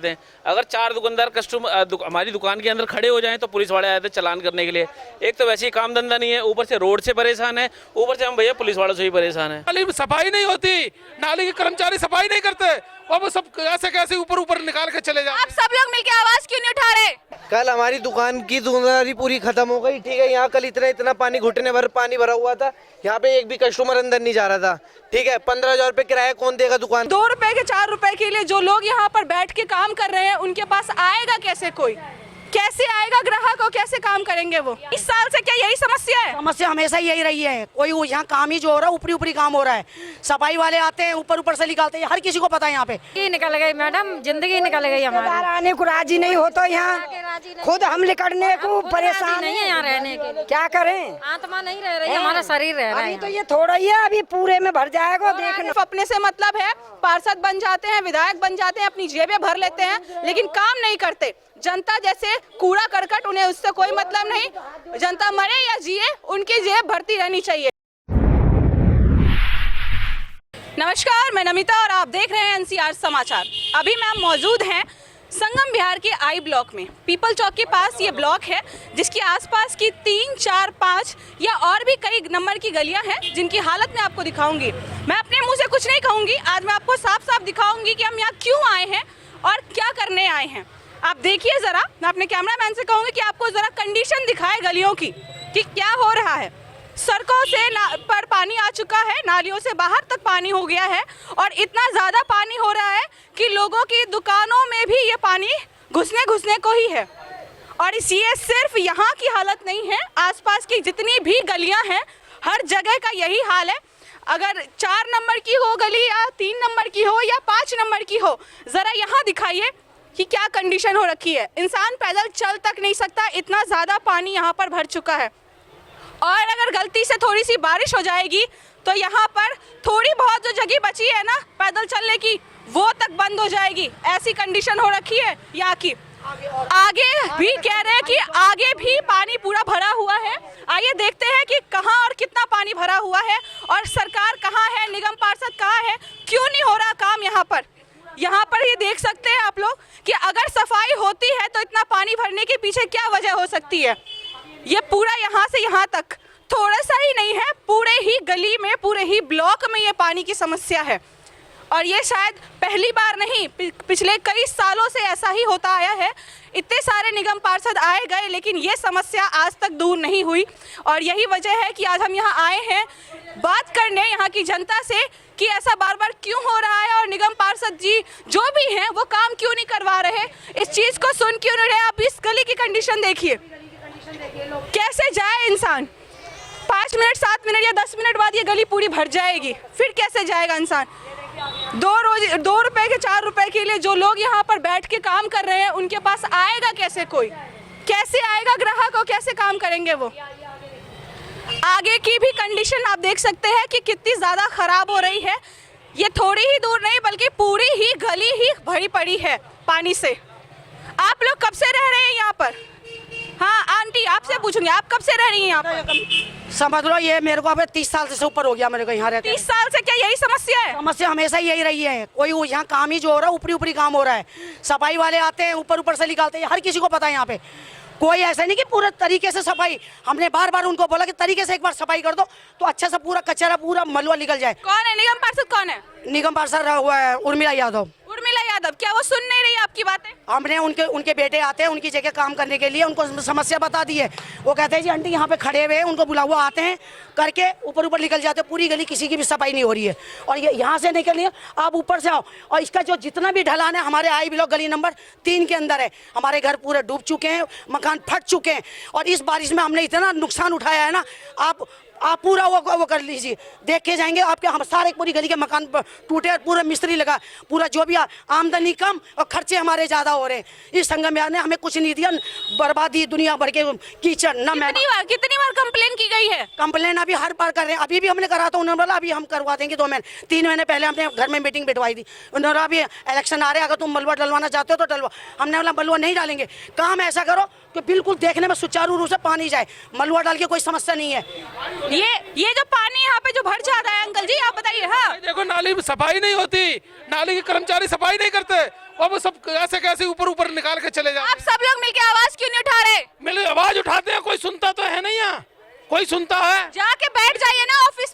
जाते हैं। अगर 4 दुकानदार कस्टमर हमारी दुकान के अंदर खड़े हो जाएं तो पुलिस वाले आए थे चालान करने के लिए। एक तो वैसे ही काम धंधा नहीं है, ऊपर से रोड से परेशान है, ऊपर से हम भैया पुलिस वालों से ही परेशान है। नाली में सफाई नहीं होती, नाली के कर्मचारी सफाई नहीं करते और वो सब कैसे कैसे ऊपर ऊपर निकाल के चले जाते। आप सब लोग मिलके आवाज क्यों नहीं उठा रहे? कल हमारी दुकान की दुकानदारी पूरी खत्म हो गई, ठीक है। यहाँ कल इतना पानी, घुटने भर पानी भरा हुआ था। यहाँ पे एक भी कस्टमर अंदर नहीं जा रहा था, ठीक है। 15,000 रुपए किराया कौन देगा दुकान? 2 रुपए के 4 रुपए के लिए जो लोग यहाँ पर बैठ के काम कर रहे हैं उनके पास आएगा कैसे? कोई कैसे आएगा? ग्राहक को कैसे काम करेंगे वो? इस साल से क्या यही समस्या है? समस्या हमेशा यही रही है। कोई यहाँ काम ही जो हो रहा है ऊपरी काम हो रहा है। सफाई वाले आते हैं ऊपर से निकालते हैं, हर किसी को पता है। यहाँ पे निकल गई मैडम, जिंदगी निकल गई हमारी। आने को राजी नहीं हो तो यहाँ खुद हम निकलने को परेशान नहीं है यहाँ रहने के लिए। क्या करें? आत्मा नहीं रह रही, हमारा शरीर रह रहा है। तो ये थोड़ा ही है, अभी पूरे में भर जाएगा। देखना अपने से मतलब है, पार्षद बन जाते हैं, विधायक बन जाते हैं, अपनी जेबें भर लेते हैं, लेकिन काम नहीं करते। जनता जैसे कूड़ा करकट, उन्हें उससे कोई मतलब नहीं। जनता मरे या जिए, उनकी जेब भरती रहनी चाहिए। नमस्कार, मैं नमिता और आप देख रहे हैं एनसीआर समाचार। अभी मैं मौजूद हैं संगम बिहार के आई ब्लॉक में। पीपल चौक के पास ये ब्लॉक है, जिसके आसपास की 3, 4, 5 या और भी कई नंबर की गलियां हैं, जिनकी हालत मैं आपको दिखाऊंगी। मैं अपने मुंह से कुछ नहीं कहूंगी, आज मैं आपको साफ साफ दिखाऊंगी कि हम यहाँ क्यों आए हैं और क्या करने आए हैं। आप देखिए जरा, मैं अपने कैमरामैन से कहूंगी कि आपको जरा कंडीशन दिखाए गलियों की कि क्या हो रहा है। सड़कों से पर पानी आ चुका है, नालियों से बाहर तक पानी हो गया है और इतना ज़्यादा पानी हो रहा है कि लोगों की दुकानों में भी ये पानी घुसने को ही है। और ये सिर्फ यहाँ की हालत नहीं है, आसपास की जितनी भी गलियाँ हैं हर जगह का यही हाल है। अगर 4 नंबर की हो गली या 3 नंबर की हो या 5 नंबर की हो, ज़रा यहाँ दिखाइए कि क्या कंडीशन हो रखी है। इंसान पैदल चल तक नहीं सकता, इतना ज़्यादा पानी यहाँ पर भर चुका है। और अगर गलती से थोड़ी सी बारिश हो जाएगी तो यहाँ पर थोड़ी बहुत जो जगह बची है ना पैदल चलने की, वो तक बंद हो जाएगी। ऐसी कंडीशन हो रखी है यहाँ की। आगे भी कह रहे हैं कि आगे भी पानी पूरा भरा हुआ है। आइए देखते हैं कि कहाँ और कितना पानी भरा हुआ है और सरकार कहाँ है, निगम पार्षद कहाँ है, क्यों नहीं हो रहा काम यहाँ पर। यहाँ पर ये देख सकते हैं आप लोग कि अगर सफाई होती है तो इतना पानी भरने के पीछे क्या वजह हो सकती है। ये पूरा यहाँ से यहाँ तक थोड़ा सा ही नहीं है, पूरे ही गली में, पूरे ही ब्लॉक में ये पानी की समस्या है। और ये शायद पहली बार नहीं, पिछले कई सालों से ऐसा ही होता आया है। इतने सारे निगम पार्षद आए गए लेकिन ये समस्या आज तक दूर नहीं हुई। और यही वजह है कि आज हम यहाँ आए हैं बात करने यहाँ की जनता से कि ऐसा बार बार क्यों हो रहा है और निगम पार्षद जी जो भी हैं वो काम क्यों नहीं करवा रहे, इस चीज़ को सुन क्यों नहीं रहे। आप इस गली की कंडीशन देखिए, कैसे जाए इंसान। 5 मिनट, 7 मिनट या 10 मिनट बाद ये गली पूरी भर जाएगी, फिर कैसे जाएगा इंसान। 2 रुपए के 4 रुपए के लिए जो लोग यहाँ पर बैठ के काम कर रहे हैं उनके पास आएगा कैसे? कोई कैसे आएगा? ग्राहक को कैसे काम करेंगे वो? आगे की भी कंडीशन आप देख सकते हैं कि कितनी ज़्यादा ख़राब हो रही है। ये थोड़ी ही दूर नहीं बल्कि पूरी ही गली ही भरी पड़ी है पानी से। आप लोग कब से रह रहे हैं यहाँ पर? हाँ आंटी, आपसे पूछूंगी, आप कब से रह रही हैं यहाँ पर? समझ लो ये मेरे को अब 30 साल से ऊपर हो गया मेरे को यहाँ रहते। 30 साल से क्या यही समस्या है? समस्या हमेशा यही रही है। कोई यहाँ काम ही जो हो रहा है ऊपरी काम हो रहा है। सफाई वाले आते हैं ऊपर से निकालते हैं, हर किसी को पता है। यहाँ पे कोई ऐसा नहीं कि पूरे तरीके से सफाई, हमने बार बार उनको बोला कि तरीके से एक बार सफाई कर दो तो अच्छा सा पूरा कचरा, पूरा मलबा निकल जाए। कौन है निगम पार्षद? कौन है निगम पार्षद? हुआ है उर्मिला यादव। उर्मिला यादव, क्या वो सुन नहीं रही आपकी बातें? हमने उनके बेटे आते हैं उनकी जगह काम करने के लिए, उनको समस्या बता दी है। वो कहते हैं जी आंटी यहाँ पे खड़े हुए हैं, उनको बुला हुआ आते हैं करके ऊपर निकल जाते हैं। पूरी गली किसी की भी सफाई नहीं हो रही है और ये यहाँ से निकल रही है, आप ऊपर से आओ। और इसका जो जितना भी ढलान है हमारे आई ब्लॉक गली नंबर 3 के अंदर है। हमारे घर पूरे डूब चुके हैं, मकान फट चुके हैं और इस बारिश में हमने इतना नुकसान उठाया है ना। आप पूरा वो कर लीजिए, देख के जाएंगे आपके। हम सारे पूरी गली के मकान टूटे, पूरा मिस्त्री लगा, पूरा जो भी आमदनी कम और खर्चे हमारे ज़्यादा हो रहे हैं। इस संगम बिहार ने हमें कुछ नहीं दिया, बर्बादी दुनिया भर के कीचड़ ना। कितनी बार कंप्लेन की गई है? कंप्लेन अभी हर बार कर रहे हैं। अभी भी हमने करा था, उन्होंने बोला अभी हम करवा देंगे 2 महीने 3 महीने पहले हमने घर में मीटिंग बिठवाई थी। उन्होंने अभी इलेक्शन आ रहे हैं, अगर तुम मलबा डलवाना चाहते हो तो डलवा। हमने बोला मलबा नहीं डालेंगे, काम ऐसा करो कि बिल्कुल देखने में सुचारू रूप से पानी जाए। मलबा डाल के कोई समस्या नहीं है। ये जो पानी यहाँ पे जो भर जाता है, अंकल जी आप बताइए। हाँ देखो नाली में सफाई नहीं होती, नाली के कर्मचारी सफाई नहीं करते और वो सब कैसे कैसे निकाल के चले आप जाते सब लोग मिलके आवाज क्यों नहीं उठा रहे? हैं। मिले आवाज उठाते हैं, कोई सुनता तो है नहीं यहाँ, कोई सुनता है? जाके बैठ जाइए ना ऑफिस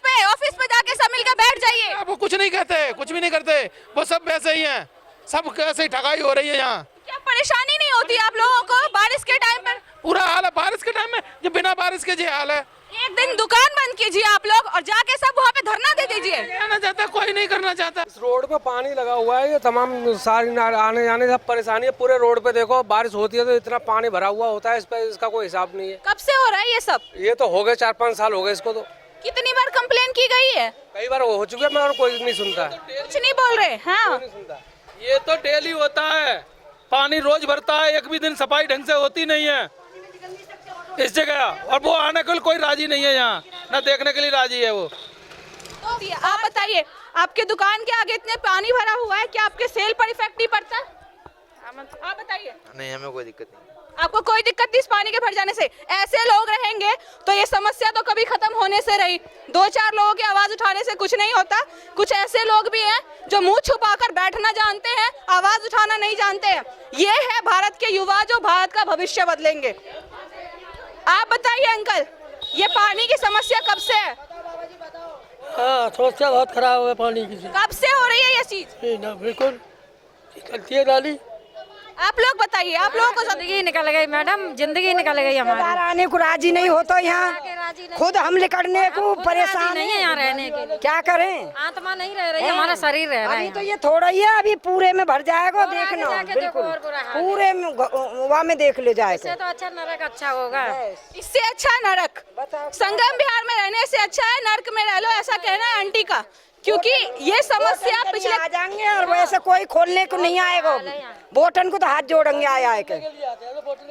पे जाके सब मिलकर बैठ जाइए। वो कुछ नहीं कहते, कुछ भी नहीं करते, वो सब वैसे ही हैं, सब ऐसे ही ठगाई हो रही है यहाँ। क्या परेशानी नहीं होती आप लोगों को बारिश के टाइम पर? पूरा हाल है बारिश के टाइम में, ये बिना बारिश के ये हाल है। एक दिन दुकान बंद कीजिए आप लोग और जाके सब वहाँ पे धरना दे दीजिए। आना चाहता, कोई नहीं करना चाहता। इस रोड पे पानी लगा हुआ है, ये तमाम सारी आने जाने सब परेशानी है। पूरे रोड पे देखो बारिश होती है तो इतना पानी भरा हुआ होता है, इस पे इसका कोई हिसाब नहीं है। कब से हो रहा है ये सब? ये तो हो गए 4-5 साल हो गए इसको तो। कितनी बार कंप्लेन की गई है? कई बार हो चुके हैं मगर कोई नहीं सुनता है, कुछ नहीं बोल रहे। हाँ, नहीं सुनता। ये तो डेली होता है, पानी रोज भरता है, एक भी दिन सफाई ढंग से होती नहीं है इस जगह, और वो आने के लिए कोई राजी नहीं है यहाँ, ना देखने के लिए राजी है वो। तो आप बताइए, आपके दुकान के आगे इतने पानी भरा हुआ है, क्या आपके सेल पर इफेक्ट नहीं पड़ता? आप बताइए। नहीं, हमें कोई दिक्कत नहीं। आपको कोई दिक्कत नहीं इस पानी के भर जाने से? ऐसे लोग रहेंगे तो ये समस्या तो कभी खत्म होने से रही। 2-4 लोगों की आवाज उठाने से कुछ नहीं होता। कुछ ऐसे लोग भी हैं जो मुंह छुपाकर बैठना जानते हैं, आवाज उठाना नहीं जानते हैं। ये है भारत के युवा जो भारत का भविष्य बदलेंगे। आप बताइए अंकल, ये पानी की समस्या कब से है? हाँ, समस्या बहुत खराब है पानी की। कब से हो रही है ये चीज? ना बिल्कुल निकलती है नाली। आप लोग बताइए, आप लोगों को जिंदगी निकल गई मैडम, जिंदगी निकल गई हमारी। आने को राजी नहीं हो तो यहाँ खुद हम निकलने को परेशान नहीं है यहाँ रहने के लिए। क्या करें? आत्मा नहीं रह रही, हमारा शरीर रह रहा है। अभी तो ये थोड़ा ही है, अभी पूरे में भर जाएगा, देखना जाके देखो बिल्कुल और बुरा हाल है। पूरे में वहाँ में देख ले जाएगा। इससे तो अच्छा नरक अच्छा होगा। इससे अच्छा नरक संगम बिहार में रहने से अच्छा है नरक में रह लो, ऐसा कहना है आंटी का। क्योंकि ये समस्या पिछले आ जाएंगे और वैसे कोई खोलने को नहीं आएगा। बोटन को तो हाथ जोड़ेंगे आए के,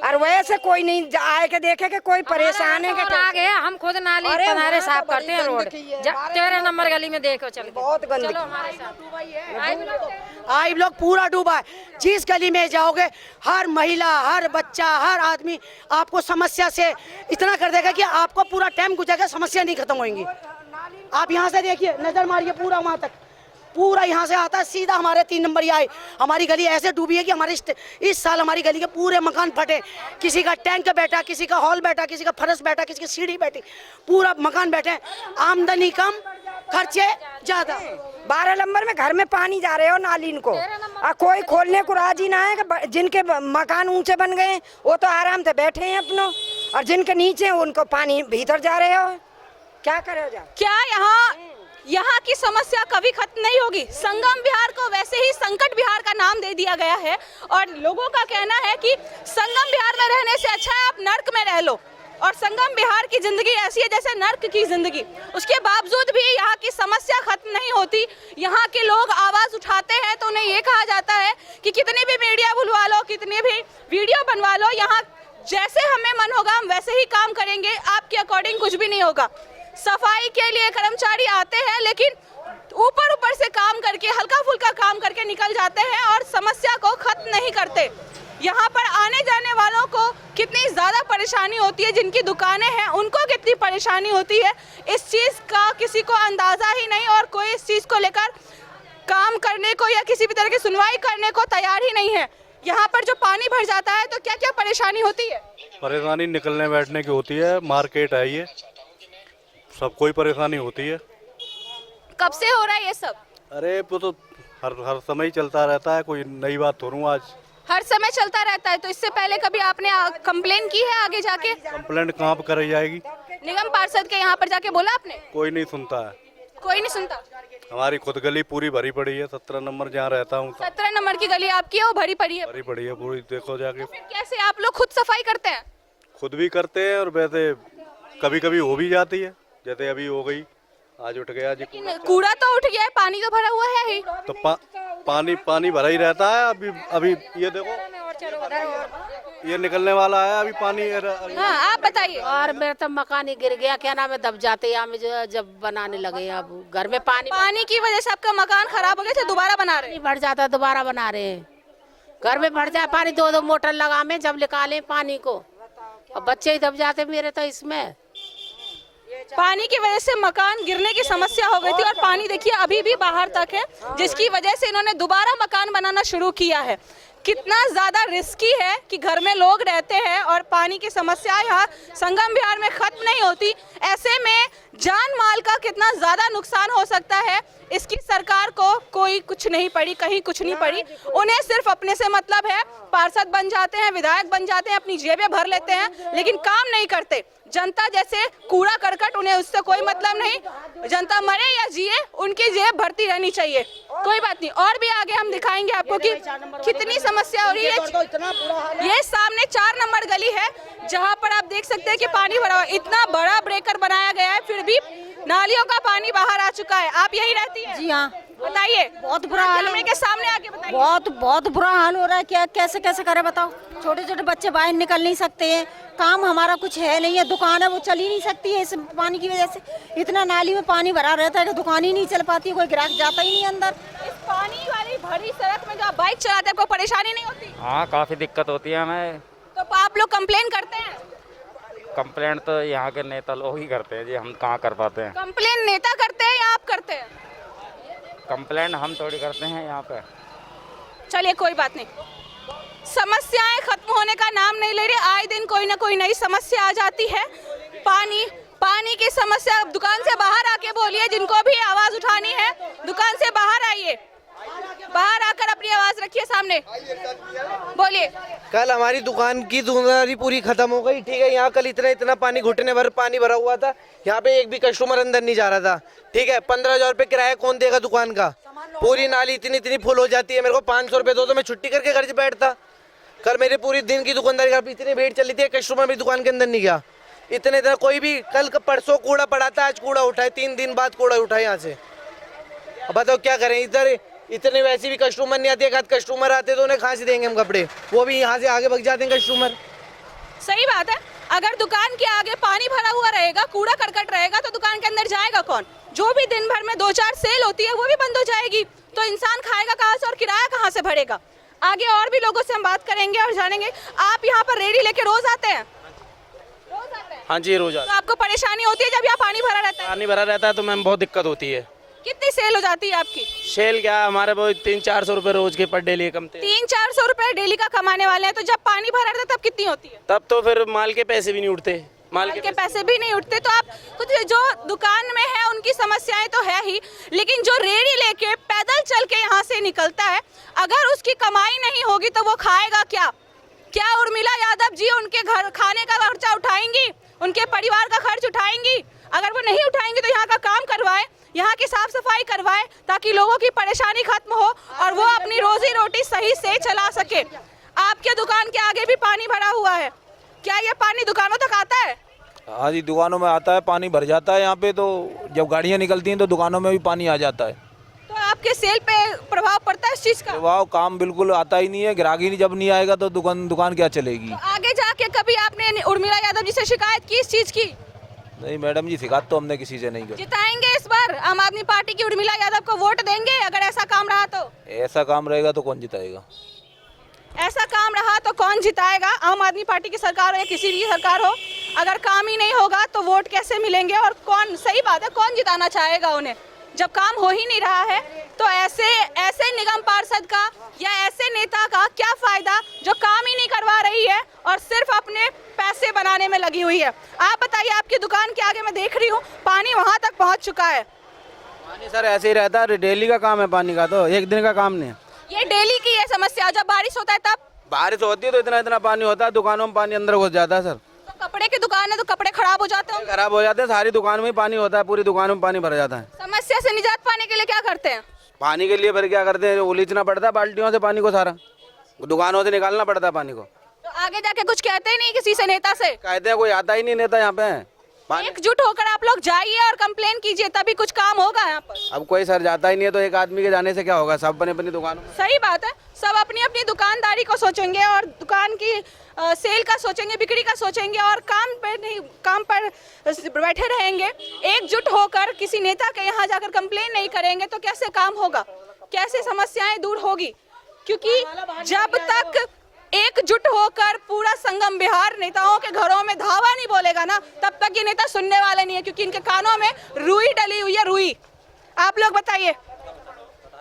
और वैसे कोई नहीं आए के देखे के कोई परेशान है। और आ गया, हम खुद नाली किनारे साफ करते हैं रोड। 13 नंबर गली में देखो, चलो बहुत गंदगी। चलो हमारे साथ। आई लोग पूरा डूबा है। जिस गली में जाओगे हर महिला, हर बच्चा, हर आदमी आपको समस्या से इतना कर देगा कि आपको पूरा टाइम गुजरेगा, समस्या नहीं खत्म होगी। आप यहाँ से देखिए, नजर मारिए पूरा वहाँ तक, पूरा यहाँ से आता है सीधा हमारे 3 नंबर आए। हमारी गली ऐसे डूबी है कि हमारे इस साल हमारी गली के पूरे मकान फटे। किसी का टैंक बैठा, किसी का हॉल बैठा, किसी का फर्श बैठा, किसी की सीढ़ी बैठी, पूरा मकान बैठे। आमदनी कम, खर्चे ज्यादा। 12 नंबर में घर में पानी जा रहे हो नालीन को, और कोई खोलने को राजी ना है। जिनके मकान ऊंचे बन गए वो तो आराम से बैठे हैं अपनों, और जिनके नीचे उनको पानी भीतर जा रहे हो। क्या करे जा? क्या यहाँ की समस्या कभी खत्म नहीं होगी? संगम बिहार को वैसे ही संकट बिहार का नाम दे दिया गया है, और लोगों का कहना है कि संगम बिहार में रहने से अच्छा है आप नर्क में रह लो। और संगम बिहार की जिंदगी ऐसी है जैसे नर्क की जिंदगी। उसके बावजूद भी यहाँ की समस्या खत्म नहीं होती। यहाँ के लोग आवाज उठाते हैं तो उन्हें ये कहा जाता है कि कितनी भी मीडिया बुलवा लो, कितनी भी वीडियो बनवा लो, यहाँ जैसे हमें मन होगा हम वैसे ही काम करेंगे, आपके अकॉर्डिंग कुछ भी नहीं होगा। सफाई के लिए कर्मचारी आते हैं, लेकिन ऊपर से काम करके, हल्का फुल्का काम करके निकल जाते हैं और समस्या को खत्म नहीं करते। यहाँ पर आने जाने वालों को कितनी ज़्यादा परेशानी होती है, जिनकी दुकानें हैं उनको कितनी परेशानी होती है, इस चीज़ का किसी को अंदाज़ा ही नहीं, और कोई इस चीज़ को लेकर काम करने को या किसी भी तरह की सुनवाई करने को तैयार ही नहीं है। यहाँ पर जो पानी भर जाता है तो क्या क्या परेशानी होती है? परेशानी निकलने बैठने की होती है, मार्केट है ये, सब कोई परेशानी होती है। कब से हो रहा है ये सब? अरे वो तो हर समय ही चलता रहता है, कोई नई बात थोड़ू आज। हर समय चलता रहता है, तो इससे पहले कभी आपने कंप्लेन की है आगे जाके? कंप्लेंट कहाँ पर कराई जाएगी? निगम पार्षद के यहाँ पर जाके बोला आपने? कोई नहीं सुनता है, कोई नहीं सुनता। हमारी खुद गली पूरी भरी पड़ी है, 17 नंबर जहाँ रहता हूँ 17 नंबर की गली आपकी है, वो भरी पड़ी है? भरी पड़ी है पूरी, देखो जाके। कैसे आप लोग खुद सफाई करते हैं? खुद भी करते हैं, और वैसे कभी कभी हो भी जाती है, जैसे अभी हो गई, आज उठ गया जी। कूड़ा तो उठ गया है, पानी तो भरा हुआ है ही। तो पानी भरा ही रहता है। अभी ये देखो, ये निकलने वाला है अभी पानी। हाँ, आप बताइए। और मेरा तो मकान ही गिर गया, क्या नाम है, दब जाते हैं जब बनाने लगे। अब घर में पानी की वजह से आपका मकान खराब हो गया, दोबारा बना रहे हैं? भर जाता है, दोबारा बना रहे हैं। घर में भर जाए पानी, 2 मोटर लगा में जब निकाले पानी को, अब बच्चे ही दब जाते मेरे तो इसमें। पानी की वजह से मकान गिरने की समस्या हो गई थी, और पानी देखिए अभी भी बाहर तक है, जिसकी वजह से इन्होंने दोबारा मकान बनाना शुरू किया है। कितना ज़्यादा रिस्की है कि घर में लोग रहते हैं और पानी की समस्या यहाँ संगम विहार में ख़त्म नहीं होती। ऐसे में जान माल का कितना ज़्यादा नुकसान हो सकता है, इसकी सरकार को कोई कुछ नहीं पड़ी, कहीं कुछ नहीं पड़ी। उन्हें सिर्फ अपने से मतलब है, पार्षद बन जाते हैं, विधायक बन जाते हैं, अपनी जेबें भर लेते हैं, लेकिन काम नहीं करते। जनता जैसे कूड़ा करकट, उन्हें उससे कोई मतलब नहीं। जनता मरे या जिए, उनकी जेब भरती रहनी चाहिए। कोई बात नहीं, और भी आगे हम दिखाएंगे आपको कि कितनी समस्या हो रही है। ये सामने 4 नंबर गली है जहां पर आप देख सकते हैं कि पानी भरा हुआ। इतना बड़ा ब्रेकर बनाया गया है, फिर भी नालियों का पानी बाहर आ चुका है। आप यही रहती है? जी हाँ। बताइए, बहुत बुरा हाल है। के सामने आके बताइए। बहुत बुरा हाल हो रहा है। क्या कैसे कैसे करे बताओ। छोटे छोटे बच्चे बाहर निकल नहीं सकते हैं, काम हमारा कुछ है नहीं है, दुकान है वो चल ही नहीं सकती है इस पानी की वजह से। इतना नाली में पानी भरा रहता है कि दुकान ही नहीं चल पाती, कोई ग्राहक जाता ही नहीं अंदर। इस पानी वाली भरी सड़क में जो आप बाइक चलाते हैं, आपको परेशानी नहीं होती? हाँ, काफ़ी दिक्कत होती है हमें। तो आप लोग कंप्लेन करते हैं? कंप्लेंट तो यहाँ के नेता लोग ही करते हैं जी, हम कहाँ कर पाते हैं। कंप्लेन नेता करते हैं या आप करते हैं? कंप्लेंट हम थोड़ी करते हैं यहाँ पे। चलिए कोई बात नहीं, समस्याएं खत्म होने का नाम नहीं ले रही। आए दिन कोई ना कोई नई समस्या आ जाती है। पानी की समस्या, दुकान से बाहर आके बोलिए, जिनको भी आवाज उठानी है दुकान से बाहर आइए, बाहर आकर अपनी आवाज रखिए, सामने बोलिए। कल हमारी दुकान की दुकानदारी पूरी खत्म हो गई, ठीक है। यहाँ कल इतना पानी, घुटने भर पानी भरा हुआ था। यहाँ पे एक भी कस्टमर अंदर नहीं जा रहा था, ठीक है। 15,000 रुपये किराया कौन देगा दुकान का? पूरी नाली इतनी फुल हो जाती है। मेरे को 500 रुपये दो तो मैं छुट्टी करके घर से बैठता। कल मेरे पूरी दिन की दुकानदारी इतनी भीड़ चली थी, कस्टमर भी दुकान के अंदर नहीं गया। इतने दिन कोई भी, कल परसों कूड़ा पड़ा था, आज कूड़ा उठाए, 3 दिन बाद कूड़ा उठाए यहाँ से। अब बताओ क्या करें? इधर इतने वैसे भी कस्टमर नहीं आते, एक कस्टमर आते तो उन्हें कहाँ से देंगे हम कपड़े? वो भी यहाँ से आगे भाग जाते हैं कस्टमर। सही बात है। अगर दुकान के आगे पानी भरा हुआ रहेगा, कूड़ा करकट रहेगा, तो दुकान के अंदर जाएगा कौन? जो भी दिन भर में 2-4 सेल होती है वो भी बंद हो जाएगी, तो इंसान खाएगा कहाँ से और किराया कहाँ से भरेगा? आगे और भी लोगों से हम बात करेंगे और जानेंगे। आप यहाँ पर रेडी लेके रोज आते हैं? रोज आते हैं? हाँ जी, रोज आते तो आपको परेशानी होती है जब यहाँ पानी भरा रहता है? पानी भरा रहता है तो मैम बहुत दिक्कत होती है। कितनी सेल हो जाती है आपकी? सेल क्या, हमारे वो 300-400 रुपये रोज के पर डेली कमते। 300-400 रुपए डेली का कमाने वाले हैं, तो जब पानी भरा रहता है तब कितनी होती है? तब तो फिर माल के पैसे भी नहीं उठते। माल के पैसे भी नहीं उठते। तो आप कुछ, जो दुकान में है उनकी समस्याएं तो है ही, लेकिन जो रेडी लेके पैदल चल के यहाँ से निकलता है, अगर उसकी कमाई नहीं होगी तो वो खाएगा क्या? क्या उर्मिला यादव जी उनके घर खाने का खर्चा उठाएंगी, उनके परिवार का खर्च उठाएंगी? अगर वो नहीं उठाएंगे तो यहाँ का काम करवाए, यहाँ की साफ सफाई करवाए, ताकि लोगों की परेशानी खत्म हो और वो अपनी रोजी रोटी सही से चला सके। आपके दुकान के आगे भी पानी भरा हुआ है, क्या ये पानी दुकानों तक आता है? हाँ जी, दुकानों में आता है, पानी भर जाता है यहाँ पे। तो जब गाड़ियाँ निकलती हैं तो दुकानों में भी पानी आ जाता है। तो आपके सेल पे प्रभाव पड़ता है इस चीज का? प्रभाव, काम बिल्कुल आता ही नहीं है। ग्राहक ही जब नहीं आएगा तो दुकान क्या चलेगी? तो आगे जाके कभी आपने उर्मिला यादव जी से शिकायत की इस चीज की? नहीं मैडम जी, शिकायत तो हमने किसी से नहीं की। जिताएंगे इस बार आम आदमी पार्टी की उर्मिला यादव को वोट देंगे अगर ऐसा काम रहा तो? ऐसा काम रहेगा तो कौन जिताएगा? ऐसा काम रहा तो कौन जिताएगा? आम आदमी पार्टी की सरकार हो या किसी भी सरकार हो, अगर काम ही नहीं होगा तो वोट कैसे मिलेंगे? और कौन, सही बात है, कौन जिताना चाहेगा उन्हें जब काम हो ही नहीं रहा है? तो ऐसे निगम पार्षद का या ऐसे नेता का क्या फायदा जो काम ही नहीं करवा रही है और सिर्फ अपने पैसे बनाने में लगी हुई है? आप बताइए, आपकी दुकान के आगे मैं देख रही हूँ पानी वहाँ तक पहुँच चुका है। पानी सर ऐसे ही रहता है, डेली का काम है पानी का, तो एक दिन का काम नहीं है। ये डेली की है समस्या। जब बारिश होता है तब? बारिश होती है तो इतना पानी होता है, दुकानों में पानी अंदर घुस जाता है सर। तो कपड़े की दुकान है तो कपड़े खराब हो जाते हैं? खराब हो जाते हैं, सारी दुकान में ही पानी होता है, पूरी दुकानों में पानी भर जाता है। समस्या से निजात पाने के लिए क्या करते हैं? पानी के लिए फिर क्या करते हैं, उलीचना पड़ता है बाल्टियों से पानी को, सारा दुकानों से निकालना पड़ता है पानी को। तो आगे जाके कुछ कहते ही नहीं किसी से, नेता से? कहते हैं कोई आता ही नहीं नेता यहाँ पे। एकजुट होकर आप लोग जाइए और कंप्लेन कीजिए, तभी कुछ काम होगा यहाँ पर। अब कोई सर जाता ही नहीं है तो एक आदमी के जाने से क्या होगा? सब अपनी अपनी दुकानों। सही बात है, सब अपनी अपनी दुकानदारी को सोचेंगे और दुकान की सेल का सोचेंगे, बिक्री का सोचेंगे और काम पर बैठे रहेंगे। एकजुट होकर किसी नेता के यहाँ जाकर कंप्लेन नहीं करेंगे तो कैसे काम होगा, कैसे समस्याएं दूर होगी? क्योंकि जब तक एकजुट होकर पूरा संगम विहार नेताओं के घरों में धावा नहीं बोलेगा ना, तब तक ये नेता सुनने वाले नहीं है, क्योंकि इनके कानों में रुई डली हुई है, रुई। आप लोग बताइए,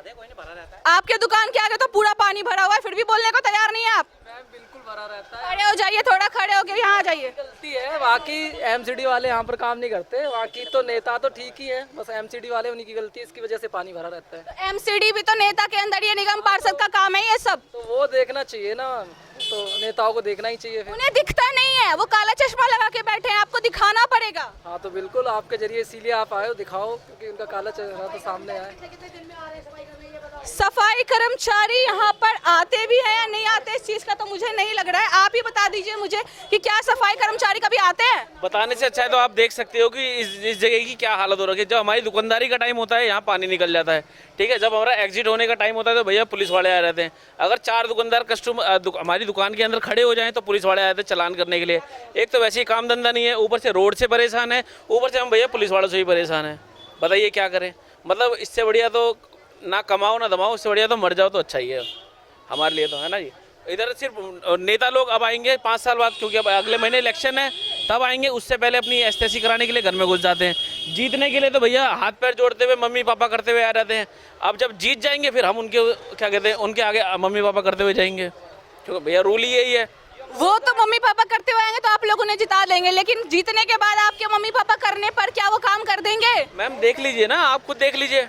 आपके दुकान के आगे तो पूरा पानी भरा हुआ है, फिर भी बोलने को तैयार नहीं है आप। बिल्कुल भरा रहता है, खड़े हो जाइए, थोड़ा खड़े होके यहाँ आ जाइए। गलती है बाकी एमसीडी वाले यहाँ पर काम नहीं करते, बाकी तो नेता तो ठीक ही है, बस एमसीडी वाले उन्हीं की गलती है, इसकी वजह से पानी भरा रहता है। एमसीडी भी तो नेता के अंदर, ये निगम पार्षद का काम है ये सब। तो वो देखना चाहिए ना, तो नेताओं को देखना ही चाहिए फिर। उन्हें दिखता नहीं है, वो काला चश्मा लगा के बैठे हैं, आपको दिखाना पड़ेगा। हाँ तो बिल्कुल आपके जरिए इसीलिए आप आए हो, दिखाओ, क्योंकि उनका काला चेहरा तो सामने आए। सफाई कर्मचारी यहाँ पर आते भी हैं या नहीं आते, इस चीज का तो मुझे नहीं लग रहा है। आप ही बता दीजिए मुझे कि क्या सफाई कर्मचारी कभी आते हैं? बताने से अच्छा है तो आप देख सकते हो कि इस जगह की क्या हालत हो रखी है। जब हमारी दुकानदारी का टाइम होता है यहाँ पानी निकल जाता है, ठीक है। जब हमारा एग्जिट होने का टाइम होता है तो भैया पुलिस वाले आ रहते हैं। अगर 4 दुकानदार कस्टमर हमारी दुकान के अंदर खड़े हो जाएं तो पुलिस वाले आ जाते हैं चलान करने के लिए। एक तो वैसे ही काम धंधा नहीं है, ऊपर से रोड से परेशान है, ऊपर से हम भैया पुलिस वालों से ही परेशान है। बताइए क्या करें? मतलब इससे बढ़िया तो ना कमाओ ना दमाओ, इससे बढ़िया तो मर जाओ तो अच्छा ही है हमारे लिए, तो है ना जी। इधर सिर्फ नेता लोग अब आएंगे 5 साल बाद, क्योंकि अब अगले महीने इलेक्शन है, तब आएंगे। उससे पहले अपनी एसटीसी कराने के लिए घर में घुस जाते हैं। जीतने के लिए तो भैया हाथ पैर जोड़ते हुए मम्मी पापा करते हुए आ जाते हैं। अब जब जीत जाएंगे फिर हम उनके क्या कहते हैं उनके आगे मम्मी पापा करते हुए जाएंगे, क्योंकि भैया रूल ही यही है। वो तो मम्मी पापा करते हुए आएंगे तो आप लोग उन्हें जिता देंगे, लेकिन जीतने के बाद आपके मम्मी पापा करने पर क्या वो काम कर देंगे? मैम देख लीजिए ना, आप खुद देख लीजिए।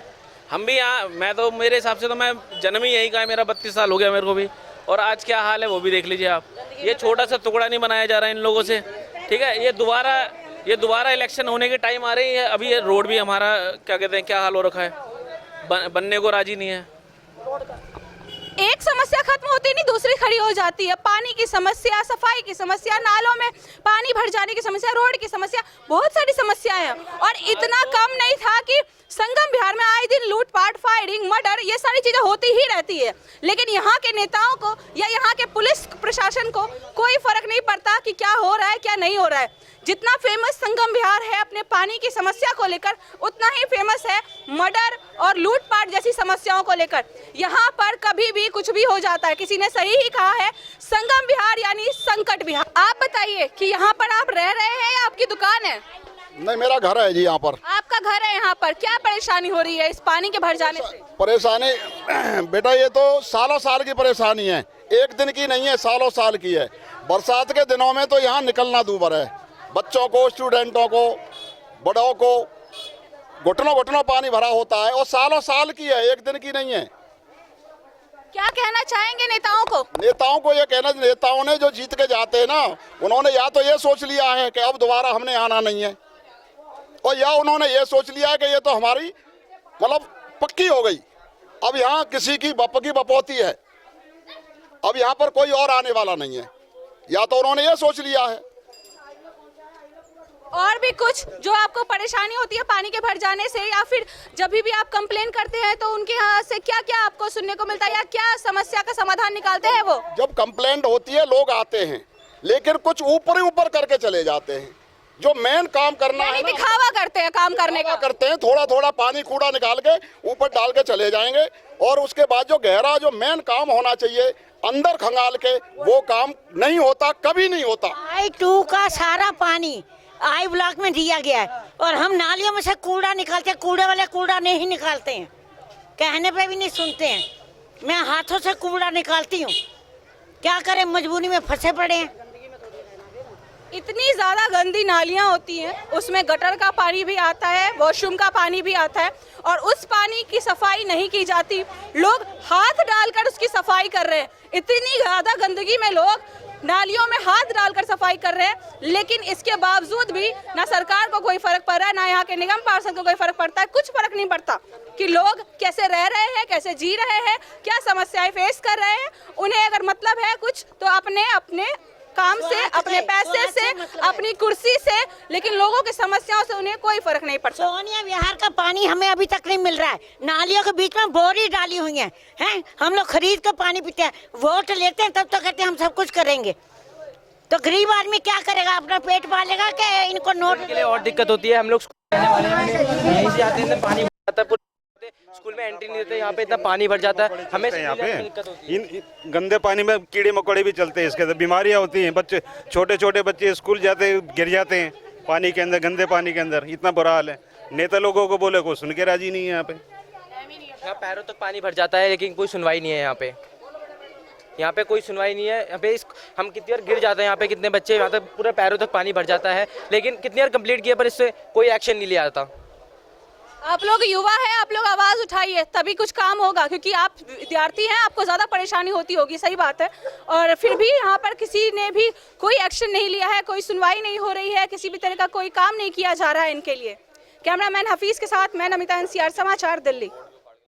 हम भी यहाँ, मैं तो मेरे हिसाब से तो मैं जन्म ही यहीं का है, मेरा 32 साल हो गया मेरे को भी, और आज क्या हाल है वो भी देख लीजिए आप। ये छोटा सा टुकड़ा नहीं बनाया जा रहा है इन लोगों से, ठीक है। ये दोबारा इलेक्शन होने के टाइम आ रही है। अभी ये रोड भी हमारा क्या कहते हैं क्या हाल हो रखा है, बनने को राजी नहीं है। एक समस्या खत्म होती नहीं दूसरी खड़ी हो जाती है। पानी की समस्या, सफाई की समस्या, नालों में पानी भर जाने की समस्या, रोड की समस्या, बहुत सारी समस्याएं हैं। और इतना कम नहीं था कि संगम बिहार में आए दिन लूटपाट, फायरिंग, मर्डर, ये सारी चीजें होती ही रहती है, लेकिन यहाँ के नेताओं को या यहाँ के पुलिस प्रशासन को कोई फर्क नहीं पड़ता कि क्या हो रहा है क्या नहीं हो रहा है। जितना फेमस संगम बिहार है अपने पानी की समस्या को लेकर, उतना ही फेमस है मर्डर और लूटपाट जैसी समस्याओं को लेकर। यहाँ पर कभी भी कुछ भी हो जाता है। किसी ने सही ही कहा है, संगम बिहार यानी संकट बिहार। आप बताइए कि यहाँ पर आप रह रहे हैं या आपकी दुकान है? नहीं, मेरा घर है जी यहाँ पर। आपका घर है यहाँ पर, क्या परेशानी हो रही है इस पानी के भर जाने से? परेशानी बेटा ये तो सालों साल की परेशानी है, एक दिन की नहीं है, सालों साल की है। बरसात के दिनों में तो यहाँ निकलना दूभर है, बच्चों को, स्टूडेंटों को, बड़ों को घुटनों घुटनों पानी भरा होता है, और सालों साल की है, एक दिन की नहीं है। क्या कहना चाहेंगे नेताओं को? नेताओं को ये कहना, नेताओं ने जो जीत के जाते हैं ना, उन्होंने या तो ये सोच लिया है कि अब दोबारा हमने आना नहीं है, और या उन्होंने ये सोच लिया है कि ये तो हमारी मतलब पक्की हो गई, अब यहाँ किसी की की बपौती है, अब यहाँ पर कोई और आने वाला नहीं है, या तो उन्होंने ये सोच लिया है। और भी कुछ जो आपको परेशानी होती है पानी के भर जाने से, या फिर जब भी आप कंप्लेन करते हैं तो उनके यहाँ से क्या क्या आपको सुनने को मिलता है, या क्या समस्या का समाधान निकालते हैं वो? जब कंप्लेंट होती है लोग आते हैं, लेकिन कुछ ऊपर ही ऊपर करके चले जाते हैं। जो मेन काम करना है, दिखावा करते हैं, काम करने का करते हैं, थोड़ा थोड़ा पानी कूड़ा निकाल के ऊपर डाल के चले जाएंगे, और उसके बाद जो गहरा जो मेन काम होना चाहिए अंदर खंगाल के, वो काम नहीं होता, कभी नहीं होता। I2 का सारा पानी आई ब्लॉक में दिया गया है, और हम नालियों में से कूड़ा निकालते हैं, कूड़े वाले कूड़ा नहीं निकालते हैं, कहने पे भी नहीं सुनते हैं। मैं हाथों से कूड़ा निकालती हूँ, क्या करें, मजबूरी में फंसे पड़े हैं। इतनी ज़्यादा गंदी नालियाँ होती हैं, उसमें गटर का पानी भी आता है, वॉशरूम का पानी भी आता है, और उस पानी की सफाई नहीं की जाती। लोग हाथ डालकर उसकी सफाई कर रहे हैं। इतनी ज़्यादा गंदगी में लोग नालियों में हाथ डालकर सफाई कर रहे हैं, लेकिन इसके बावजूद भी ना सरकार को कोई फर्क पड़ रहा है, ना यहाँ के निगम पार्षद को कोई फर्क पड़ता है। कुछ फर्क नहीं पड़ता कि लोग कैसे रह रहे हैं, कैसे जी रहे हैं, क्या समस्याएं फेस कर रहे हैं। उन्हें अगर मतलब है कुछ तो अपने काम से, अपने पैसे से, अपनी कुर्सी से, लेकिन लोगों की समस्याओं से उन्हें कोई फर्क नहीं पड़ता। सोनिया विहार का पानी हमें अभी तक नहीं मिल रहा है, नालियों के बीच में बोरी डाली हुई है, हैं? हम लोग खरीद कर पानी पीते हैं, वोट लेते हैं तब तो कहते हैं हम सब कुछ करेंगे, तो गरीब आदमी क्या करेगा, अपना पेट पालेगा कि इनको नोट के लिए और दिक्कत होती है। हम लोग यहीं से आते हैं, पानी आता है, स्कूल में एंट्री नहीं देते, यहाँ पे इतना पानी भर जाता है, हमें यहाँ पे इन गंदे पानी में कीड़े मकोड़े भी चलते हैं, इसके अंदर बीमारियाँ होती हैं, बच्चे छोटे छोटे बच्चे स्कूल जाते गिर जाते हैं पानी के अंदर, गंदे पानी के अंदर। इतना बुरा हाल है, नेता लोगों को बोले को सुन के राजी नहीं है यहाँ पे। यहाँ पैरों तक पानी भर जाता है लेकिन कोई सुनवाई नहीं है यहाँ पे कोई सुनवाई नहीं है। यहाँ पे हम कितनी बार गिर जाते हैं, यहाँ पे कितने बच्चे, यहाँ तक पूरे पैरों तक पानी भर जाता है, लेकिन कितनी बार कंप्लीट किया पर इससे कोई एक्शन नहीं लिया जाता। आप लोग युवा हैं, आप लोग आवाज उठाइए तभी कुछ काम होगा, क्योंकि आप विद्यार्थी हैं, आपको ज्यादा परेशानी होती होगी, सही बात है। और फिर भी यहाँ पर किसी ने भी कोई एक्शन नहीं लिया है, कोई सुनवाई नहीं हो रही है, किसी भी तरह का कोई काम नहीं किया जा रहा है इनके लिए। कैमरामैन हफीज के साथ मैं नमिता, NCR समाचार, दिल्ली।